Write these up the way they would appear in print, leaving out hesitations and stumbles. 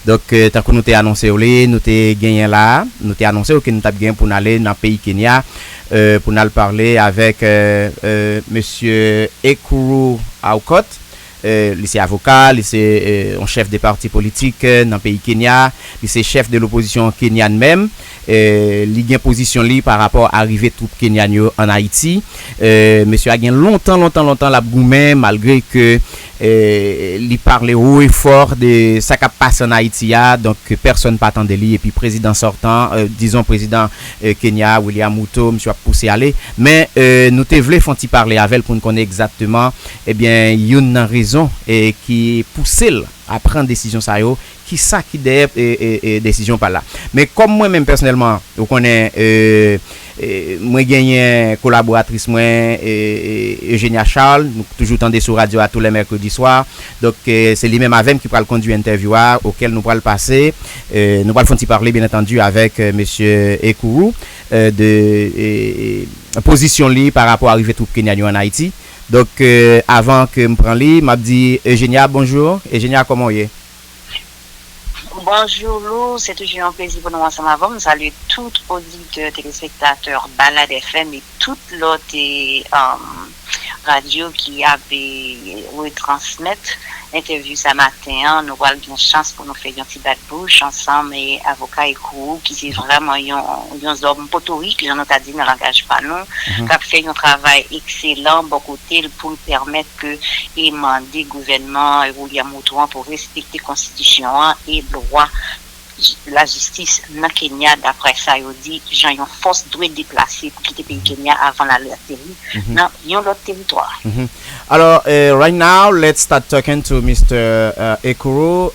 Donc tant que nous t'ai annoncé nous t'ai gagné là, nous t'ai annoncé que nous t'ai gagné pour aller dans le pays Kenya pour nous parler avec Mesye Ekuru Aukot. Lycée avocat, lycée un chef des partis politiques dans le pays Kenya, lycée chef de l'opposition kenyane même, li gen position li par rapport à arrivée troupe kenyane en Haïti. Monsieur a gen longtemps la goumen malgré que li parle haut et fort de ça qui passe en Haïti donc personne pas attendait lui et puis président sortant disons président Kenya William Ruto monsieur a poussé aller mais nous te voulons font parler avec pour nous connaître exactement bien une raison et qui pousse à prendre décision ça yo qui ça qui derrière décision par là mais comme moi même personnellement vous connaissez moi gagné collaboratrice moi Eugenia Charles nous toujours tendez sur radio à tous les mercredis soirs donc c'est lui même avec qui va le conduire interview auquel nous va le passer nous va le faire parler bien entendu avec Mesye Ekuru de position li par rapport à arrivée troupe kenyane en Haïti donc avant que me prend li m'a dit Eugenia bonjour Eugenia comment est Bonjour Lou, c'est toujours un plaisir pour nous ensemble avant. Nous saluons tous auditeurs, téléspectateurs, Balade FM et toute l'autre radio qui avait retransmettre l'interview ce matin. Nous avons une chance pour nous faire un petit bat de bouche ensemble et avocat Ekuru qui c'est vraiment un homme potorique, j'en ai dit dans le langage pas nous, qui a fait un travail excellent beaucoup pour permettre que les mandats gouvernement et William Ruto pour respecter la constitution et le droit la justice dans Kenya d'après ça il dit gens une force doit déplacer pour quitter le pays Kenya avant la territoire dans un autre territoire. Alors right now let's start talking to Mr. Ekuru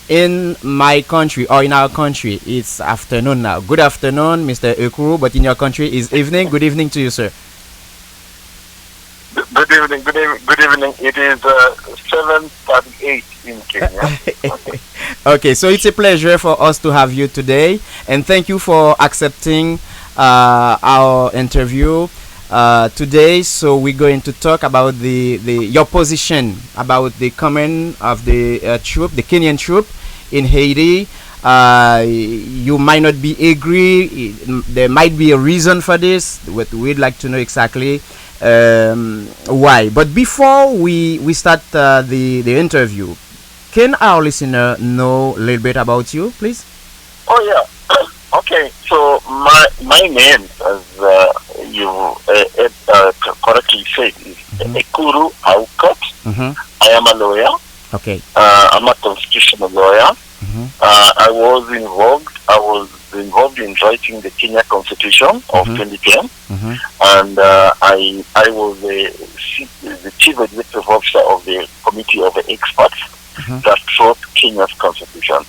in my country or in our country it's afternoon now. Good afternoon Mr. Ekuru, but in your country is evening. Good evening to you sir. Good evening. It is 7:38 in Kenya. Okay, so it's a pleasure for us to have you today, and thank you for accepting our interview today. So we're going to talk about your position about the coming of the Kenyan troop in Haiti. You might not be agree. There might be a reason for this. We'd like to know exactly why. But before we start the interview, can our listener know a little bit about you, please? Oh yeah. Okay. So my name, as you correctly said, is Ekuru Aukot. I am a lawyer. Okay. I'm a constitutional lawyer. I was involved in writing the Kenya Constitution of 2010, and I was the chief executive officer of the committee of the experts that wrote Kenya's Constitution.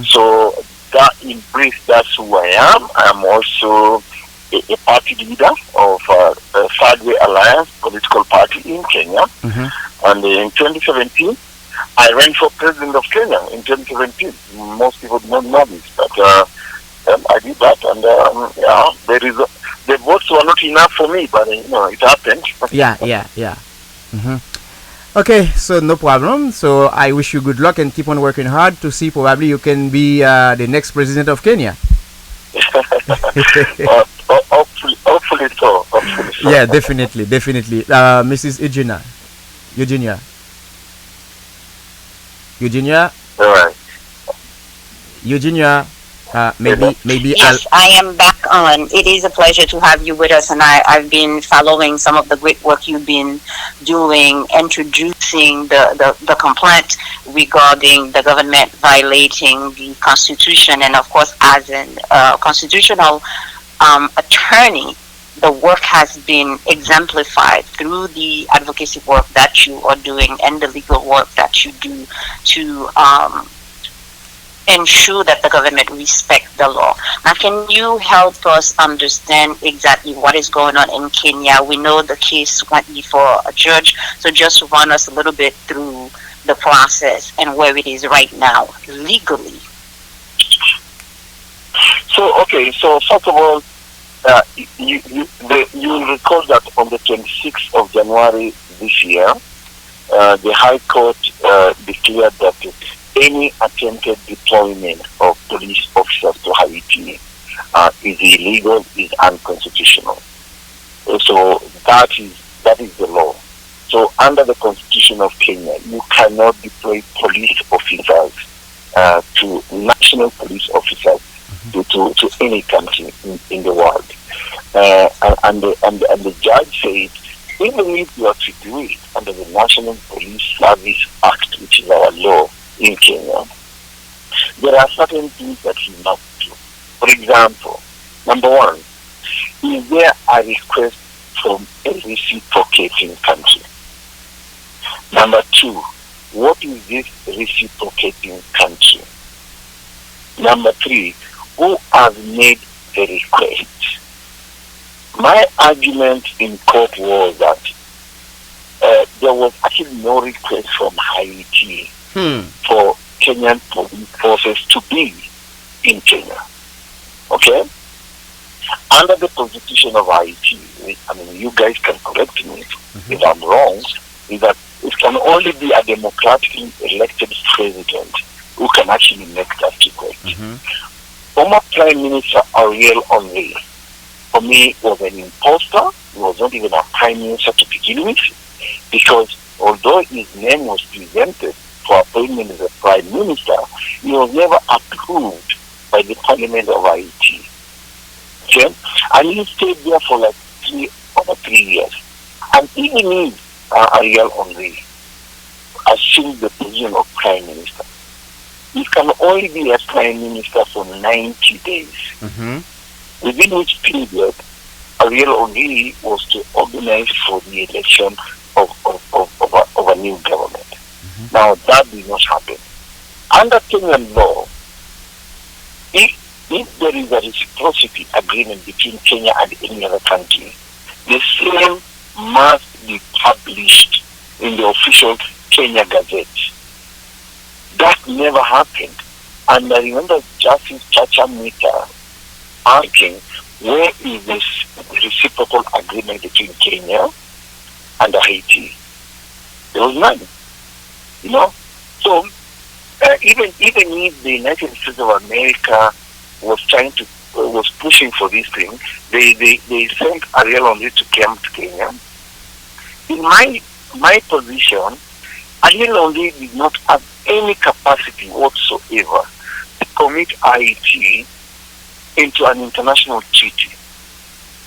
So that in brief, that's who I am. I am also a party leader of a Third Way Alliance political party in Kenya, and in 2017. I ran for president of Kenya in 2017. Most people don't know this, but I did that, and the votes were not enough for me, but it happened. Yeah. Okay, so no problem. So I wish you good luck and keep on working hard to see probably you can be the next president of Kenya. Hopefully so. Yeah, definitely. Mrs. Eugenia. All right. Eugenia, maybe yes, I am back on. It is a pleasure to have you with us, and I've been following some of the great work you've been doing, introducing the complaint regarding the government violating the Constitution, and of course, as a constitutional attorney, the work has been exemplified through the advocacy work that you are doing and the legal work that you do to ensure that the government respect the law. Now, can you help us understand exactly what is going on in Kenya? We know the case went before a judge, so just run us a little bit through the process and where it is right now, legally. So first of all, you will recall that on the 26th of January this year, the High Court declared that any attempted deployment of police officers to Haiti is illegal, is unconstitutional. So that is the law. So under the Constitution of Kenya, you cannot deploy police officers to national police officers to any country in the world. And the judge said, even if you are to do it under the National Police Service Act, which is our law in Kenya, there are certain things that you must do. For example, number one, is there a request from a reciprocating country? Number two, what is this reciprocating country? Number three, who has made the request? My argument in court was that there was actually no request from Haiti for Kenyan police forces to be in Kenya. Okay? Under the constitution of Haiti, I mean, you guys can correct me if I'm wrong, is that it can only be a democratically elected president who can actually make that request. Former Prime Minister Ariel Henry, for me, was an imposter. He was not even a prime minister to begin with, because although his name was presented for appointment as a prime minister, he was never approved by the Parliament of Haiti. Okay? And he stayed there for like over 3 years. And even if Ariel Henry assumed the position of prime minister, he can only be a prime minister for 90 days. Within which period, Ariel Henry was to organize for the election of a new government. Now, that did not happen. Under Kenyan law, if there is a reciprocity agreement between Kenya and any other country, the same must be published in the official Kenya Gazette. That never happened. And I remember Justice Chacha Mita asking, where is this reciprocal agreement between Kenya and Haiti? There was none. You know? So, even if the United States of America was pushing for this thing, they sent Ariel Henry to come to Kenya. In my position, Ariel Henry did not have any capacity whatsoever to commit Haiti into an international treaty.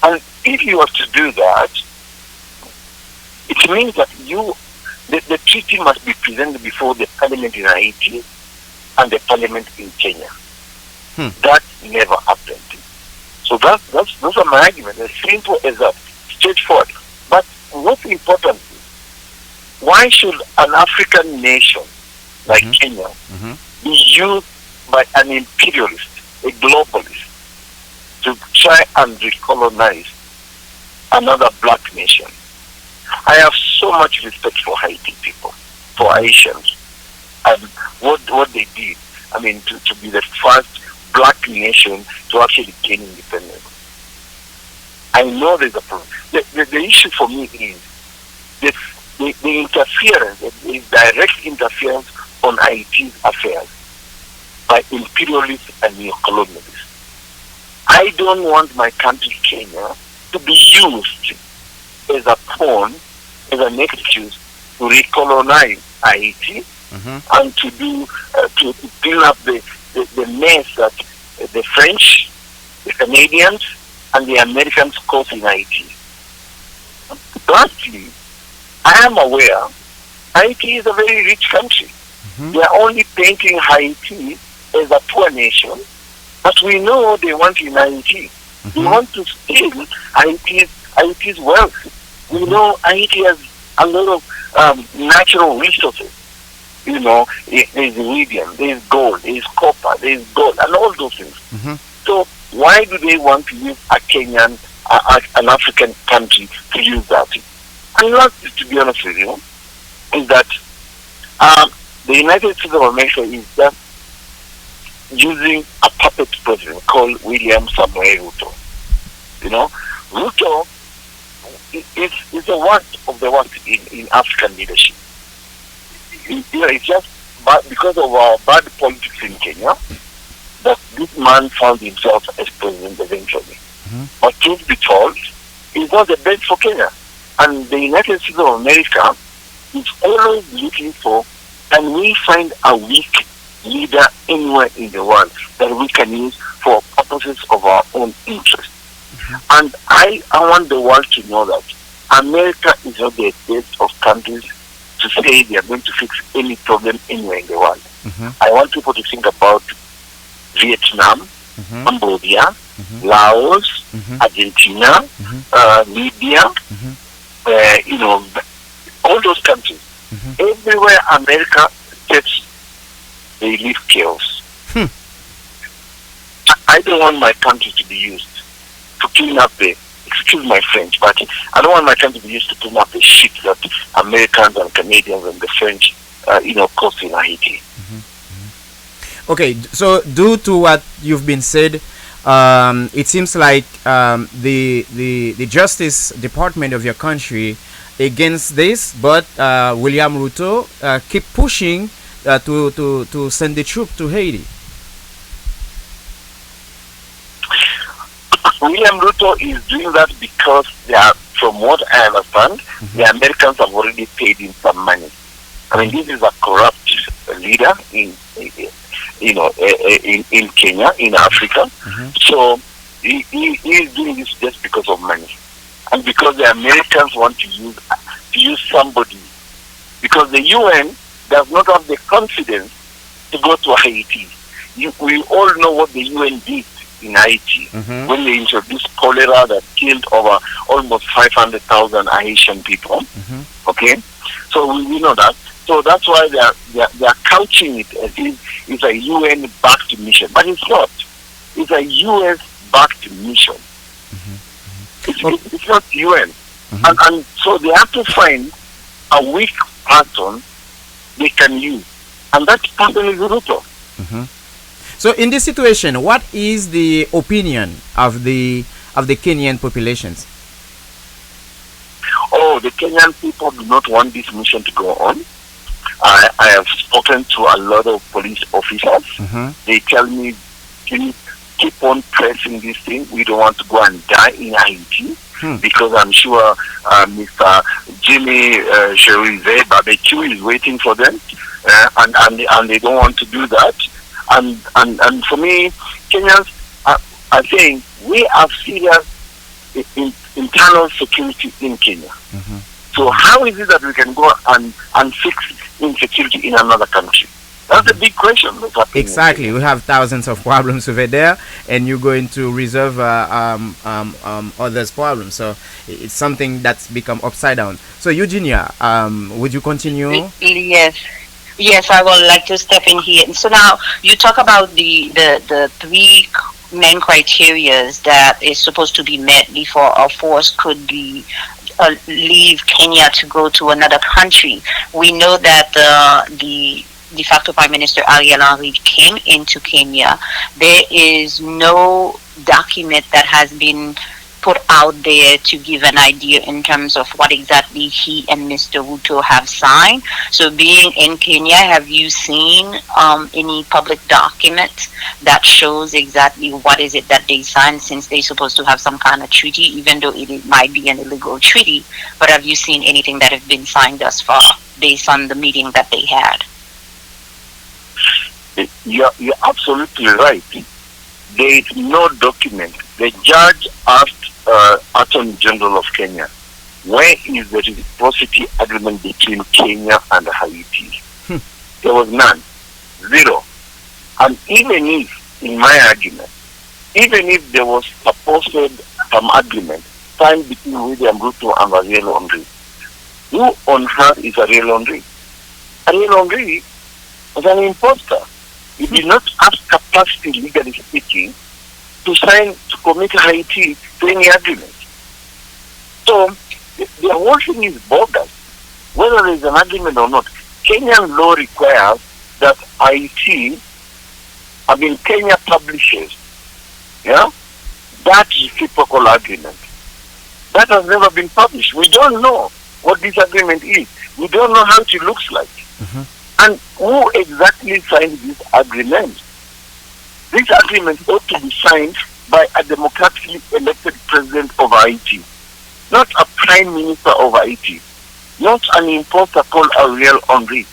And if you are to do that, it means that the treaty must be presented before the parliament in Haiti and the parliament in Kenya. That never happened. So those are my arguments. As simple as that, straightforward. But what's important is, why should an African nation like Kenya be used by an imperialist, a globalist, to try and recolonize another black nation? I have so much respect for Haiti people, for Haitians, and what they did. I mean, to be the first black nation to actually gain independence. I know there's a problem. The issue for me is the interference, the direct interference on Haiti's affairs by imperialists and neocolonialists. I don't want my country, Kenya, to be used as a pawn, as an excuse to recolonize Haiti and to clean up the mess that the French, the Canadians, and the Americans caused in Haiti. Lastly, I am aware Haiti is a very rich country. They are only painting Haiti as a poor nation, but we know they want unity. They want to steal Haiti's wealth. We know Haiti has a lot of natural resources. You know, there's iridium, there's gold, there's copper, there's gold, and all those things. So why do they want to use a Kenyan, an African country to use that? And lastly, to be honest with you, is that the United States of America is just using a puppet president called William Samoei Ruto. You know, Ruto is the worst of the worst in African leadership. You know, it's just because of our bad politics in Kenya, that this man found himself as president eventually. But truth be told, it's not the best for Kenya. And the United States of America is always looking for, can we find a weak leader anywhere in the world that we can use for purposes of our own interest. And I want the world to know that America is not the best of countries to say they are going to fix any problem anywhere in the world. I want people to think about Vietnam, Cambodia, Laos, Argentina, Libya, all those countries. Everywhere America steps, they leave chaos. I don't want my country to be used to clean up excuse my French, but I don't want my country to be used to clean up the shit that Americans and Canadians and the French, cause in Haiti. Okay, so due to what you've been said, it seems like the Justice Department of your country against this, but William Ruto keep pushing to send the troop to Haiti. William Ruto is doing that because they are, from what I understand, the Americans have already paid him some money. I mean, this is a corrupt leader in Kenya, in Africa. So he is doing this just because of money, and because the Americans want to use somebody, because the UN does not have the confidence to go to Haiti. We all know what the UN did in Haiti when they introduced cholera that killed over almost 500,000 Haitian people. Okay, so we know that. So that's why they are couching it as if it's a UN-backed mission, but it's not. It's a US-backed mission. It's not UN, and so they have to find a weak person they can use, and that person is Ruto. So in this situation, what is the opinion of the Kenyan populations? Oh, the Kenyan people do not want this mission to go on. I have spoken to a lot of police officers. They tell me, keep on pressing this thing. We don't want to go and die in Haiti, because I'm sure Mr. Jimmy Rive barbecue is waiting for them, and they don't want to do that. And for me, Kenyans are saying we have serious internal security in Kenya. So how is it that we can go and fix insecurity in another country? That's a big question. Exactly. We have thousands of problems over there, and you're going to resolve others' problems. So it's something that's become upside down. So Eugenia, would you continue? Yes, I would like to step in here. So now you talk about the three main criteria that is supposed to be met before a force could be leave Kenya to go to another country. We know that the de facto Prime Minister Ariel Henry came into Kenya. There is no document that has been put out there to give an idea in terms of what exactly he and Mr. Ruto have signed. So being in Kenya, have you seen any public document that shows exactly what is it that they signed, since they're supposed to have some kind of treaty, even though it might be an illegal treaty? But have you seen anything that has been signed thus far based on the meeting that they had? You're absolutely right. There is no document. The judge asked Attorney General of Kenya, where is the reciprocity agreement between Kenya and Haiti? There was none. Zero. And even if, in my argument, even if there was supposed agreement signed between William Ruto and Ariel Henry, who on earth is Ariel Henry? Ariel Henry was an imposter. He did not have capacity, legally speaking, to commit Haiti to any agreement. So the whole thing is bogus, whether there is an agreement or not. Kenyan law requires that Haiti, Kenya publishes, that reciprocal agreement. That has never been published. We don't know what this agreement is. We don't know how it looks like. And who exactly signed this agreement? This agreement ought to be signed by a democratically elected president of Haiti, not a prime minister of Haiti, not an imposter called Ariel Henry.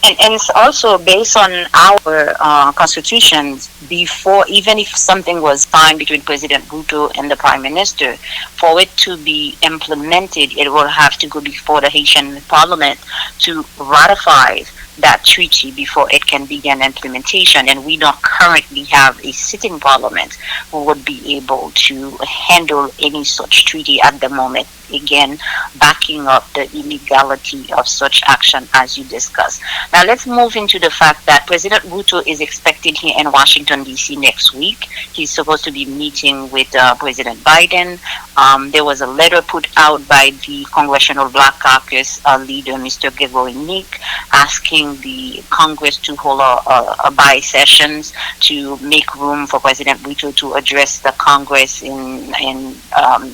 And it's also based on our constitutions. Before, even if something was signed between President Bhutto and the Prime Minister, for it to be implemented, it will have to go before the Haitian Parliament to ratify that treaty before it can begin implementation. And we don't currently have a sitting parliament who would be able to handle any such treaty at the moment, again backing up the illegality of such action as you discussed. Now let's move into the fact that President Bhutto is expected here in Washington DC next week. He's supposed to be meeting with President Biden. There was a letter put out by the Congressional Black Caucus leader, Mr. Gregory Nick, asking the Congress to hold a bi-sessions to make room for President Bhutto to address the Congress in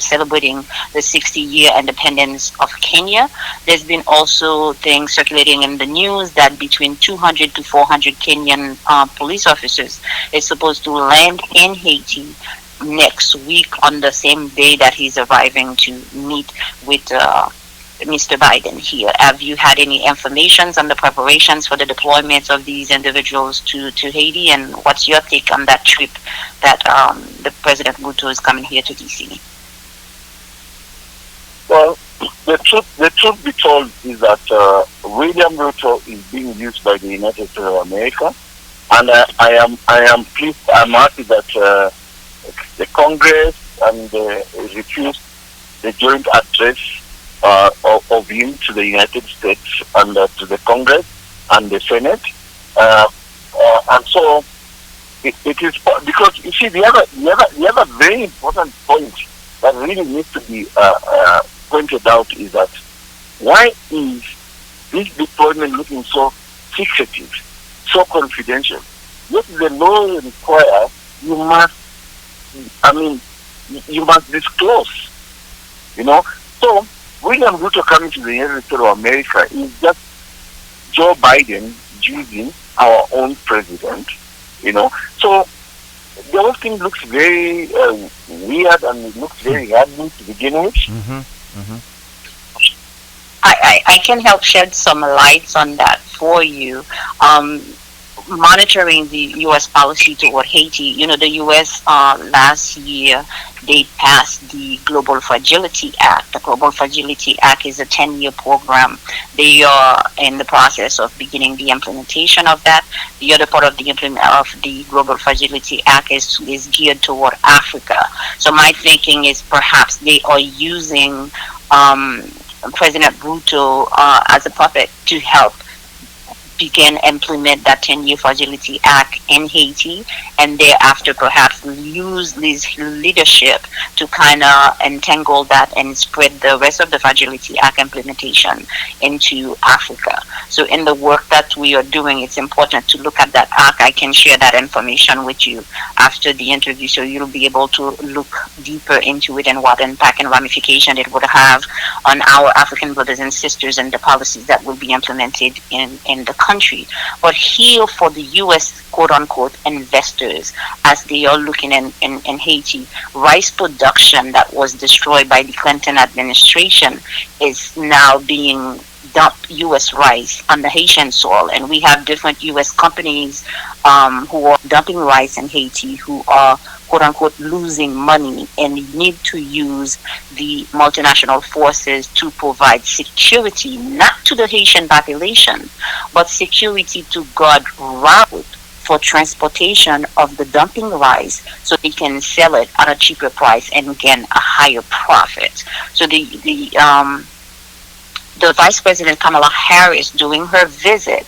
celebrating the 60-year independence of Kenya. There's been also things circulating in the news that between 200 to 400 Kenyan police officers is supposed to land in Haiti next week on the same day that he's arriving to meet with Mr. Biden here. Have you had any information on the preparations for the deployment of these individuals to Haiti, and what's your take on that trip that the President Bhutto is coming here to DC? Well, the truth be told is that William Ruto is being used by the United States of America, and I am pleased. I'm happy that the Congress refused the joint address of him to the United States and to the Congress and the Senate, and so it is because you see the other very important point that really needs to be pointed out is that why is this deployment looking so secretive, so confidential? What the law requires, you must disclose, So William Ruto coming to the United States of America is just Joe Biden using our own president, So the whole thing looks very weird, and it looks very ugly to begin with. I can help shed some lights on that for you. Monitoring the U.S. policy toward Haiti, the U.S. Last year they passed the Global Fragility Act. The Global Fragility Act is a 10-year program. They are in the process of beginning the implementation of that. The other part of the Global Fragility Act is geared toward Africa. So my thinking is perhaps they are using President Bhutto as a puppet to help begin implement that 10-year Fragility Act in Haiti, and thereafter perhaps use this leadership to kind of entangle that and spread the rest of the Fragility Act implementation into Africa. So in the work that we are doing, it's important to look at that act. I can share that information with you after the interview, so you'll be able to look deeper into it and what impact and ramification it would have on our African brothers and sisters and the policies that will be implemented in the country. But here for the U.S. quote-unquote investors, as they are looking in Haiti, rice production that was destroyed by the Clinton administration is now being dumped, U.S. rice on the Haitian soil, and we have different U.S. companies who are dumping rice in Haiti who are quote-unquote losing money, and need to use the multinational forces to provide security, not to the Haitian population, but security to guard route for transportation of the dumping rice so they can sell it at a cheaper price and gain a higher profit. So the Vice President Kamala Harris, during her visit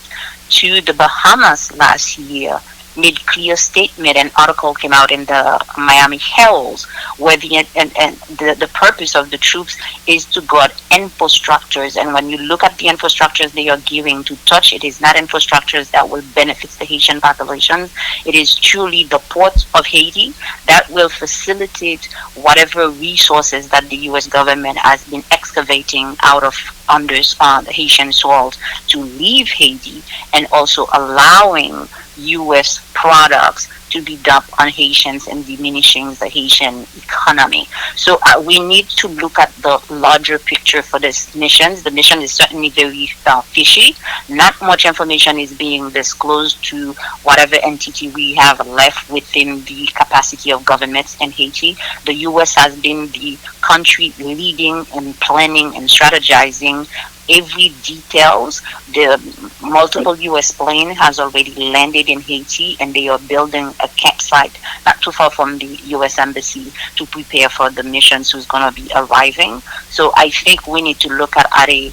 to the Bahamas last year, made clear statement. An article came out in the Miami Herald where the purpose of the troops is to guard infrastructures. And when you look at the infrastructures they are giving to touch, it is not infrastructures that will benefit the Haitian population. It is truly the ports of Haiti that will facilitate whatever resources that the U.S. government has been excavating out of under the Haitian soil to leave Haiti, and also allowing U.S. products to be dumped on Haitians and diminishing the Haitian economy. So we need to look at the larger picture for this mission. The mission is certainly very fishy. Not much information is being disclosed to whatever entity we have left within the capacity of governments in Haiti. The U.S. has been the country leading and planning and strategizing every details. The multiple U.S. plane has already landed in Haiti, and they are building a campsite not too far from the U.S. embassy to prepare for the missions who's going to be arriving. So I think we need to look at the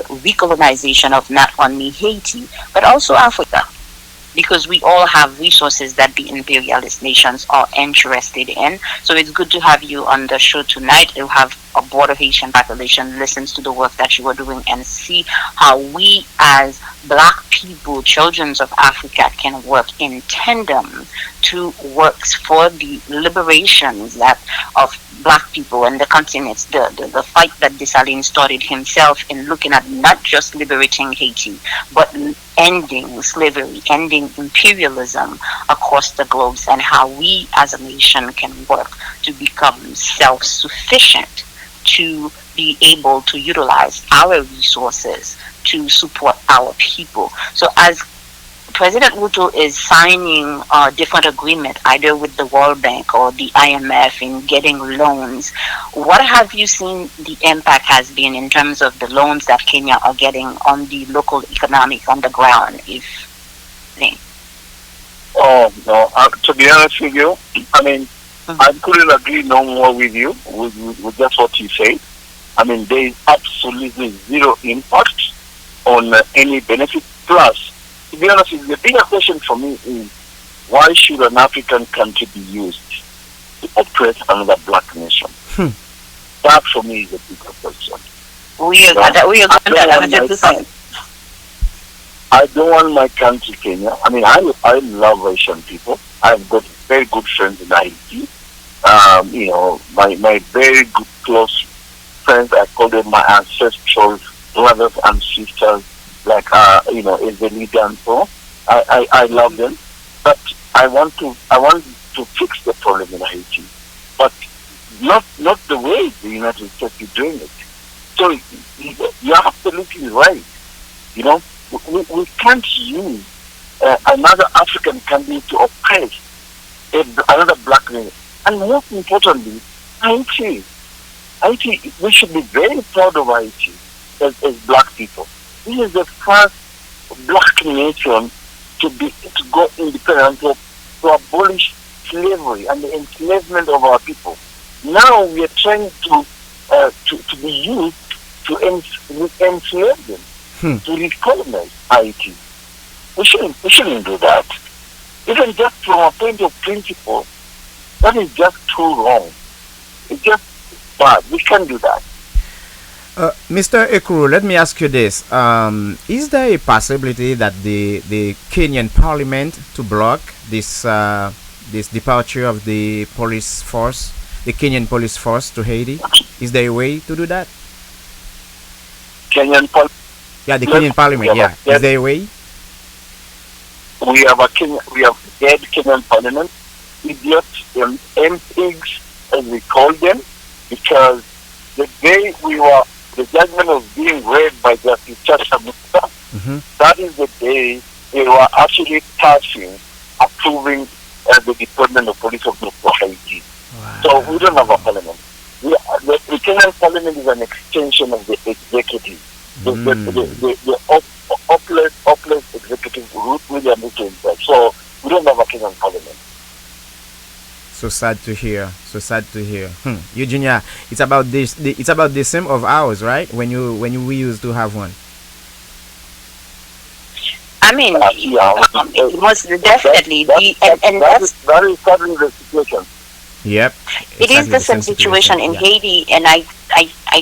recolonization of not only Haiti but also Africa, because we all have resources that the imperialist nations are interested in. So it's good to have you on the show tonight. You have a broader Haitian population listens to the work that you are doing and see how we as Black people, children of Africa, can work in tandem to work for the liberations of Black people and the continents. The fight that Dessalines started himself in looking at not just liberating Haiti, but ending slavery, ending imperialism across the globe, and how we as a nation can work to become self-sufficient, to be able to utilize our resources to support our people. So as President Ruto is signing a different agreement either with the World Bank or the IMF in getting loans, what have you seen the impact has been in terms of the loans that Kenya are getting on the local economic on the ground, if anything? Oh, no. To be honest with you, I mean, I couldn't agree no more with you, with just what you said. I mean, there is absolutely zero impact on any benefit. Plus, to be honest with you, the bigger question for me is, why should an African country be used to oppress another Black nation? That for me is a bigger question. We agree on that 100%. I don't want my country, Kenya. I mean, I love Asian people. I've got very good friends in Haiti. You know, my very good close friends, I call them my ancestral brothers and sisters, like you know, Ezelida and so. I love them, but I want to fix the problem in Haiti, but not the way the United States is doing it. So you're absolutely right. You know, we can't use another African country to oppress another Black nation. And most importantly, Haiti, we should be very proud of Haiti as Black people. This is the first Black nation to go independent, to abolish slavery and the enslavement of our people. Now we are trying to be used to enslave them, to recolonize Haiti. We shouldn't do that. Even just from a point of principle, that is just too wrong. It's just bad. We can't do that. Mr. Ekuru, let me ask you this. Is there a possibility that the Kenyan parliament to block this departure of the police force, the Kenyan police force to Haiti? Is there a way to do that? Kenyan parliament? Yeah, the Kenyan parliament, yeah. Is there a way? We have dead Kenyan parliament, idiots and MPs, as we call them, because the day the judgment was being read by Justice Chacha, that is the day they were actually approving the deployment of police of Haiti. Wow. So we don't have a parliament. The Kenyan parliament is an extension of the executive. The hopeless executive Ruth William Ruto himself. So we don't have a Kenyan parliament. So sad to hear. Eugenia, it's about this. It's about the same of ours, right? When we used to have one. I mean, most definitely. That is certainly the situation. Yep. It is the same situation in Haiti, and I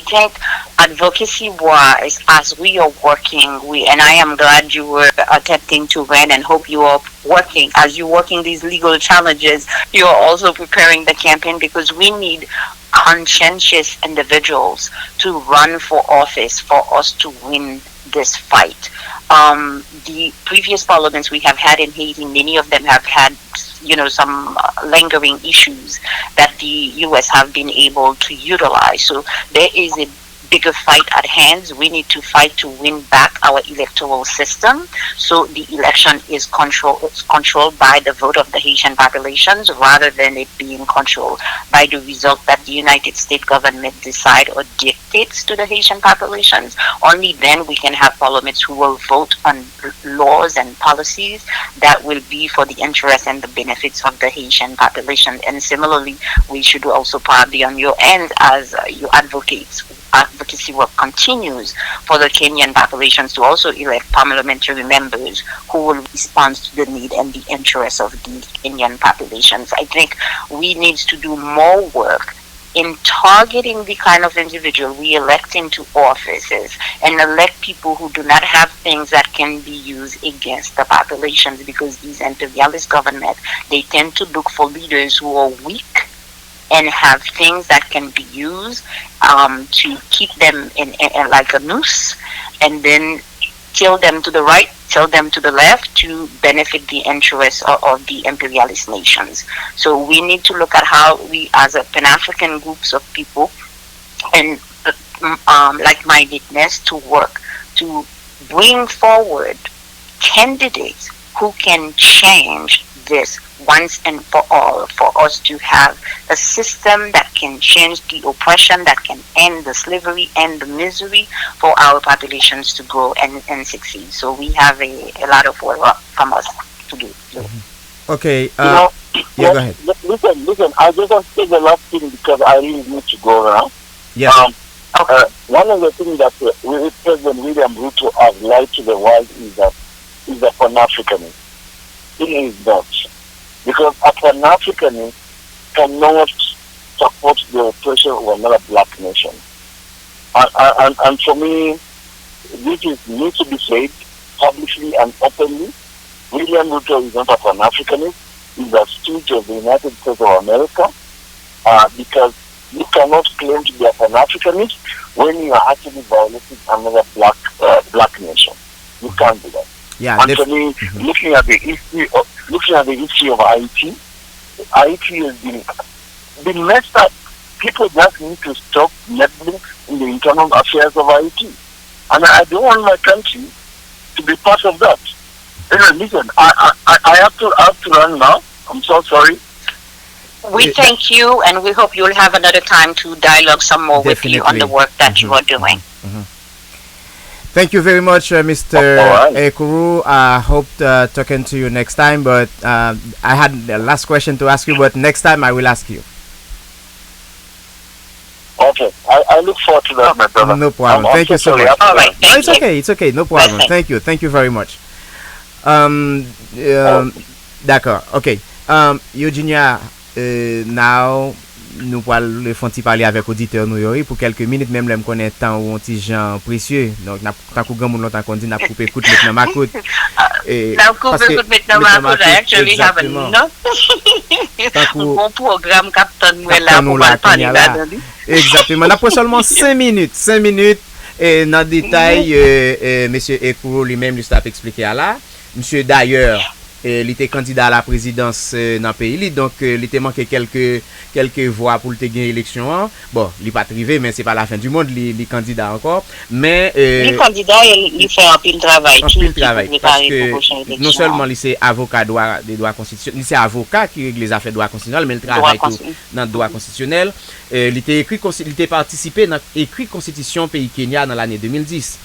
think advocacy wise, as we are working, and I am glad you were attempting to run, and hope you are working, as you're working these legal challenges, you are also preparing the campaign, because we need conscientious individuals to run for office for us to win this fight. The previous parliaments we have had in Haiti, many of them have had, some lingering issues that the U.S. have been able to utilize. So there is a bigger fight at hand. We need to fight to win back our electoral system. So the election is controlled by the vote of the Haitian populations, rather than it being controlled by the result that the United States government decide or dictates to the Haitian populations. Only then we can have parliaments who will vote on laws and policies that will be for the interest and the benefits of the Haitian population. And similarly, we should also probably on your end, as you advocacy work continues, for the Kenyan populations to also elect parliamentary members who will respond to the need and the interests of the Kenyan populations. I think we need to do more work in targeting the kind of individual we elect into offices, and elect people who do not have things that can be used against the populations, because these imperialist governments, they tend to look for leaders who are weak and have things that can be used to keep them in like a noose, and then kill them to the right, kill them to the left, to benefit the interests of the imperialist nations. So we need to look at how we, as a Pan-African groups of people, and like-mindedness, to work to bring forward candidates who can change this once and for all, for us to have a system that can change the oppression, that can end the slavery and the misery, for our populations to grow and succeed. So we have a lot of work from us to do. Okay. Go ahead. Listen. I just want to say the last thing, because I really need to go now. Yes. One of the things that President William Ruto has lied to the world is that Pan-Africanism. It is not. Because a Pan-Africanist cannot support the oppression of another black nation. And for me, this needs to be said publicly and openly. William Ruto is not a Pan-Africanist. He's a stooge of the United States of America, because you cannot claim to be a Pan-Africanist when you are actually violating another black nation. You can't do that. Yeah, and for me, looking at the history of Haiti has been messed up. People just need to stop meddling in the internal affairs of Haiti, and I don't want my country to be part of that. Anyway, listen, I have to run now. I'm so sorry. We thank you, and we hope you'll have another time to dialogue some more with you on the work that you are doing. Thank you very much, Mr. Ekuru. I hope talking to you next time, but I had the last question to ask you, but next time I will ask you. Okay, I look forward to that, my brother. No problem. Thank you so much. All right, it's okay. No problem. Thank you very much. D'accord. Okay. Eugenia, now nous allons le faire parler avec auditeur nous yori pour quelques minutes, même l'aime connaître temps ou un petit gens précieux, donc n'a tant qu'on grand monde longtemps qu'on dit n'a coupé écoute maintenant ma coute et n'a coupé écoute maintenant ma coute. Actually have enough bon programme captain nous là pour parler là. Exactement, n'a pas seulement 5 minutes et dans détail monsieur Ekuru lui-même lui a expliqué là. Monsieur d'ailleurs il était candidat à la présidence dans le pays, donc il était manqué quelques voix pour le gagner l'élection. Bon, il n'est pas arrivé, mais c'est pas la fin du monde, il est candidat encore. Mais les candidats, il fait un pile travail. Parce que non seulement il est avocat des droits constitutionnels, il est avocat qui règle les affaires de droit constitutionnel, mais il travaille tout dans le droit constitutionnel. Il était participé dans écrit Constitution Pays Kenya dans l'année 2010.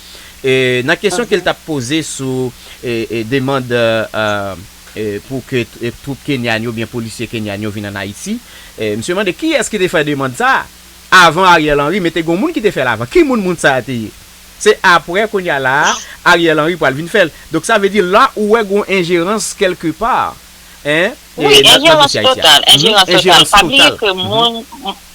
Et la question qu'elle t'a posée sous demande pour que troupes kenyanes ou bien policiers kenyanes viennent en Haïti, monsieur demande qui est-ce qui t'a fait demande ça avant Ariel Henry, mais t'es gon moun qui t'a fait l'avant. Qui moun ça a été? C'est après qu'on y a là, Ariel Henry pour venir faire. Donc ça veut dire là où est une ingérence quelque part. Hein? Oui, ingérence totale. Pas oublier que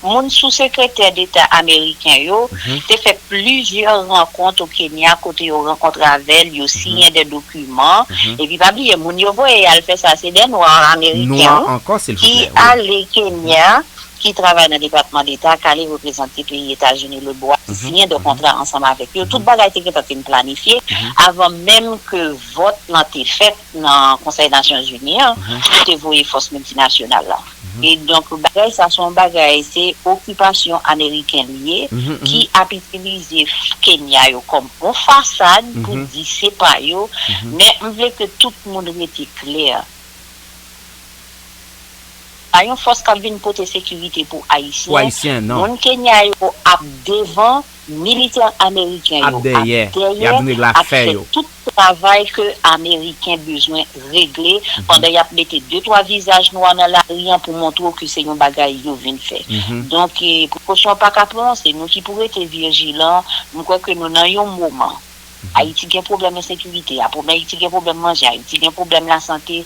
mon sous-secrétaire d'État américain, a fait plusieurs rencontres au Kenya, côté yo rencontre avec, il a signé des documents. Et puis, pas oublier, mon yo voye, elle fait ça, c'est des Noirs américains qui allaient au Kenya, qui travaillent dans le département d'État, qui allaient représenter les pays États-Unis, le bois, signer de contrats ensemble avec eux. Toute bagaille était planifiée avant même que vote n'a été fait dans le Conseil des Nations Unies, tout est voué force multinationale là. Et donc, bagaille, ça sont bagaille, c'est occupation américaine liée qui a utilisé Kenya comme une façade pour dire c'est pas yo, mais on veut que tout le monde était clair. Il y a une force qui vient pour sécurité pour Haïtiens. Haïtiens, non. Mon Kenya yo a devant militaires américains yo derrière a fait tout travail que américains besoin régler pendant y a metté 2-3 visages noirs dans la rien pour montrer que c'est un bagaille yo vinn faire. Donc pour caution pas qu'à c'est nous qui pourrait être vigilants, nous crois que nous dans un moment Haïti a un problème de sécurité, Haïti a un problème de manger, Haïti a un problème de la santé.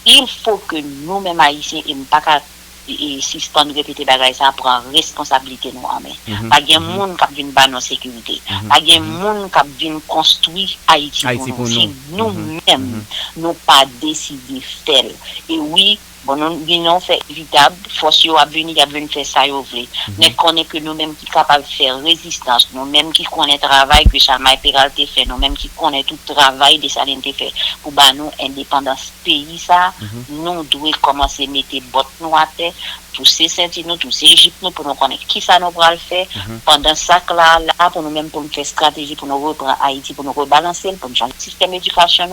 Il faut que nous-mêmes Haïtiens et pas et suspendre répéter bagaille ça prend responsabilité nous en main. Pas de monde qui vient ba non sécurité. Pas de monde qui vient construire Haïti pour nous. Nous-mêmes nous pas décider faire. Et oui, bon nous fait évitable force yo a venir faire ça yo vle. Mais connaît que nous-mêmes qui capable faire résistance, nous-mêmes qui connaît travail que Chamaï Peralté fait, nous-mêmes qui connaît tout travail de Saline fait pour ba nous indépendance pays ça, nous devons commencer mettre botte nous à terre pour ces sentir nous tous ces Égypte nous pour nous connaître qui ça nous va le faire pendant ça là pour nous même pour nous faire stratégie pour nous reprendre Haïti pour nous rebalancer pour nous changer système d'éducation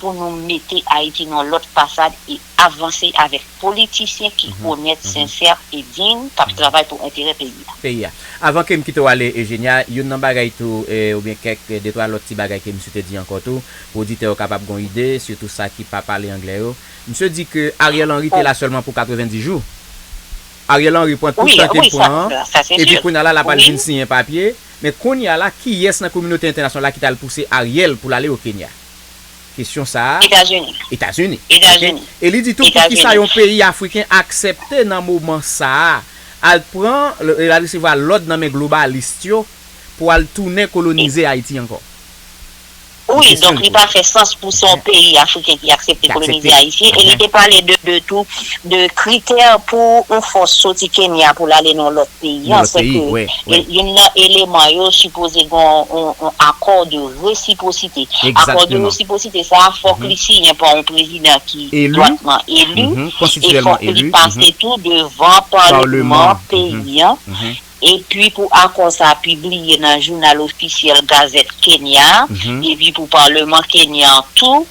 pour nous mettre Haïti dans l'autre façade et avancer avec politiciens qui honnêtes, sincères et dignes qui travaillent pour intérêt pays. Avant que me quitte aller Eugénia, yon nan bagay tout ou bien quelques deux trois l'autre petit bagay que monsieur te dit encore tout pour auditeur capable gon idée surtout ça qui pas parler anglais. Monsieur dit que Ariel Henry était là seulement pour 90 jours. Ariel Henry prend tout ça point et puis qu'on a là la pas vinn signer un papier mais qu'on y a là qui est dans la communauté internationale qui t'a poussé Ariel pour aller au Kenya. Question ça. États-Unis. Et il dit tout pour qui ça un pays africain accepté dans moment ça, elle prend elle recevoir l'ordre dans mes globalistes pour aller tourner coloniser Haïti encore. Oui, donc il pas fait sens pour son pays africain qui accepte de coloniser Haïti. Et il était parlé de tout, de critères pour une force sortie Kenya pour aller dans l'autre pays. C'est que il y a un élément supposé un accord de réciprocité. Accord de réciprocité, ça faut qu'il signe par un président qui est droitement élu. Et faut qu'il passe tout devant Parlement pays. Et puis pour accord ça publié dans le journal officiel Gazette Kenya et puis pour Parlement Kenya tout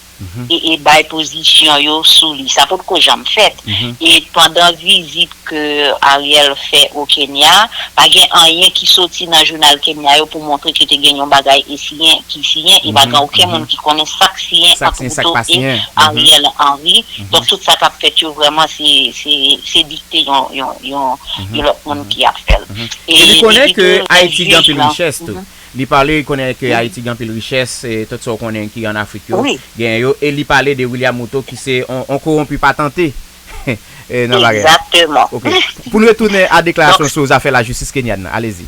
et by position yo sous lui ça pour que j'en fait et pendant visite que Ariel fait au Kenya pas gain rien qui sorti dans le journal Kenya yo pour montrer que tu gagné un bagage ici qui sien et pas aucun monde qui connaît ça sien et Ariel Henry donc tout ça qu'a fait vraiment c'est dicté l'autre monde qui a fait et il connaît que Haïti gagne une richesse tout. Il parlait connaît que Haïti gagne une richesse et tout ça connaît qui en Afrique et il parlait de William Moto qui c'est on corrompu patenté. Exactement. Okay. Pour nous retourner à déclaration sur les affaires de la justice kenyane, allez-y.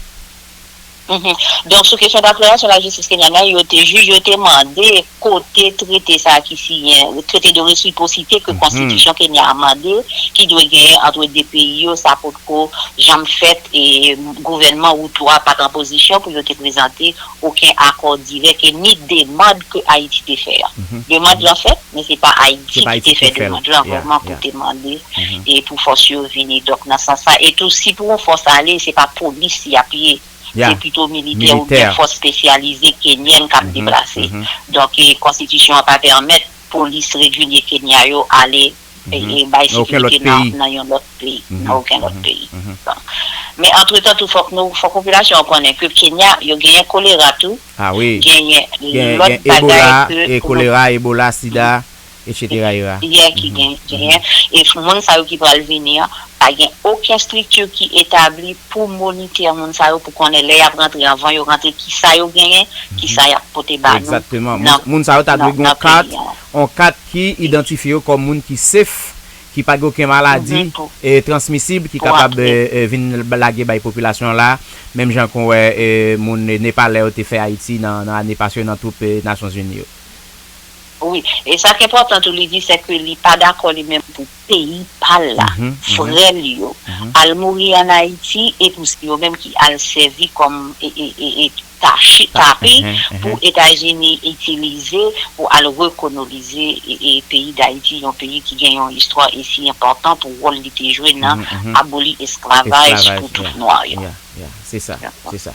Donc, sur question d'appréhension sur la justice kenyane, il y a des juges qui ont demandé côté traité ça qui signe, traité de réciprocité que la Constitution Kenya a demandé, qui doit gagner entre des pays, ça pour que j'en fait et gouvernement ou toi pas en position pour te présenter aucun accord direct et ni demande que Haïti te fait. Demande l'en fait, mais c'est pas Haïti qui te fait demande l'environnement pour te demander et pour force venir. Donc, dans ce sens-là, et tout si pour une force aller, c'est pas police qui a appuyé. C'est plutôt militaire ou bien force spécialisée kenyenne qui a déplacé. Donc, la Constitution ne va pas permettre police régulière Kenya aller et sécurité dans un autre pays. Aucun autre pays. Mais entre-temps, il faut que la population connaisse que Kenya, il y a gagné choléra tout. Ah oui. Il y a Ebola, choléra, Ebola, sida. etc. Qui gagne. Et moun sa yo qui va venir, pas gagne aucune structure qui établie pour monitorer moun sa yo pour qu'on ait les rentrer avant yo rentrer qui ça yo gagne, qui ça y a porté ba. Exactement. Moun sa yo ta dwe gon carte qui identifie comme moun qui safe, qui pas aucune maladie et transmissible qui capable venir blaguer bay population là, même gens qu'on moun Népalais ont fait Haïti dans l'année passée dans toutes les Nations Unies. Oui, et ça qui est important de lui dire, c'est que il n'est pas d'accord lui-même pour pays par là, frère lui, al mourir en Haïti et pour ce même qui a servi comme tapis pour États-Unis utiliser pour aller recoloniser et pays d'Haïti, un pays qui gagne une histoire ici importante pour rôle de jouer dans abolir l'esclavage pour tout noir. C'est ça, c'est ça.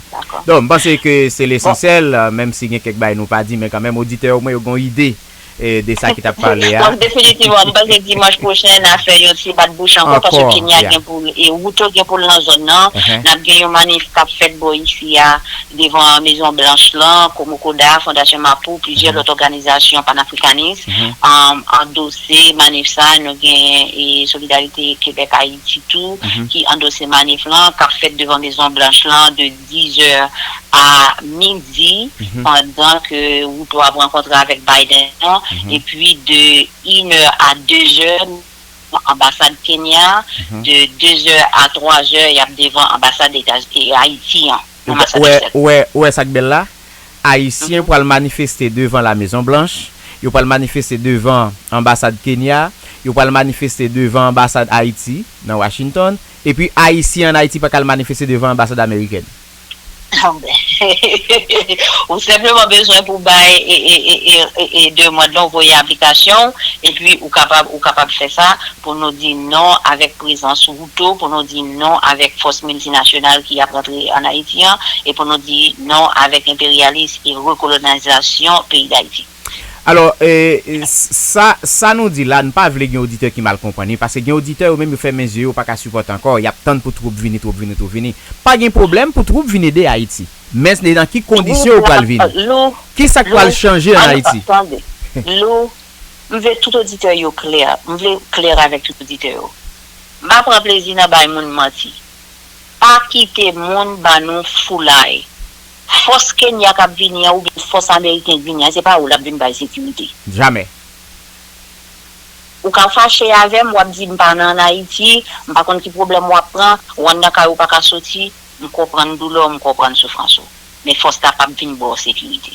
Donc, je pense que c'est l'essentiel, même si quelques bails nous pas dit, mais quand même auditeurs au moins ont une idée de ça qui t'a parlé. Donc définitivement, parce que dimanche prochain, on a fait un petit pas de bouche encore parce qu'il y a rien pour et Outo qui pour la zone non, on a gagné un manif qui a fait ici devant la Maison Blanche là, comme Koda, Fondation Mapou, plusieurs autres organisations panafricanistes endossé manif ça, nous gagné Solidarité Québec Haïti tout qui endossé manif là, qui a fait devant Maison Blanche là de 10h à midi pendant que Outo a rencontré avec Biden. Et puis de 1h à 2h, ambassade Kenya, de 2h à 3h, il y a devant ambassade haïtien. Ouais, ça belle là. Haïtien pour le manifester devant la Maison Blanche, il pour le manifester devant ambassade Kenya, il pour le manifester devant ambassade Haïti dans Washington, et puis haïtien en Haïti pour le manifester devant ambassade américaine. Ou simplement besoin pour bailler et 2 mois de l'envoyer application et puis ou capable de faire ça pour nous dire non avec présence Outo, pour nous dire non avec force multinationale qui a rentré en Haïti et pour nous dire non avec impérialisme et recolonisation pays d'Haïti. Alors, ça nous dit là, ne pas vouloir un auditeur qui mal comprendre, parce que un auditeur ou même fait mes yeux, ou pas qu'à supporter encore, il y a tant pour troupe venir. Pas de problème pour troupe venir de Haïti. Mais dans quelles conditions ou pas le venir? Qui ça va le changer en Haïti? Attendez, je veux tout auditeur clair, je veux clair avec tout auditeur. Je prends plaisir dans le monde menti. Pas quitter le monde, nous foulay. Force Kenya qui vient ou force américaine vient, c'est pas où la vient par sécurité. Jamais. Ou quand fâché avec moi, dit pas en Haïti, par contre qui problème moi prend, ou on n'a pas sortir, on comprend douleur, on comprend souffrance. Mais force ta pas venir pour sécurité.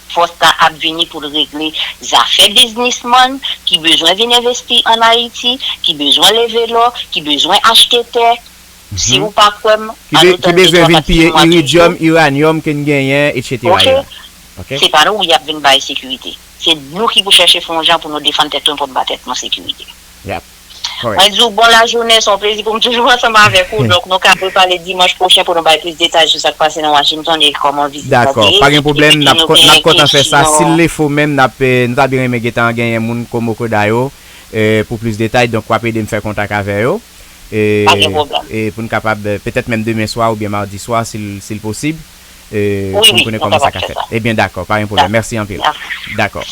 Force ta a venir pour régler les affaires businessman qui besoin venir investir en Haïti, qui besoin lever l'eau, qui besoin acheter terre. Si vous pas comme qui besoin de payer iridium, uranium qu'on gagne, etc. C'est pas nous qui a besoin de sécurité. C'est nous qui pour chercher fonds pour nous défendre tête pour battre tête notre sécurité. Je dis bon la journée, c'est un plaisir pour toujours ensemble avec vous. Donc nous allons parler dimanche prochain pour nous parler plus de détails sur ce qui se passe dans Washington et comment visiter. D'accord, pas de problème, n'a content faire ça. S'il le faut même, nous avons bien aimé gagner moun comme Kodayo pour plus de détails. Donc on va de me faire contact avec eux. Et pour nous capable peut-être même demain soir ou bien mardi soir s'il possible pour nous connaître comment ça fait. Eh bien d'accord, pas un problème. Merci en pile. D'accord.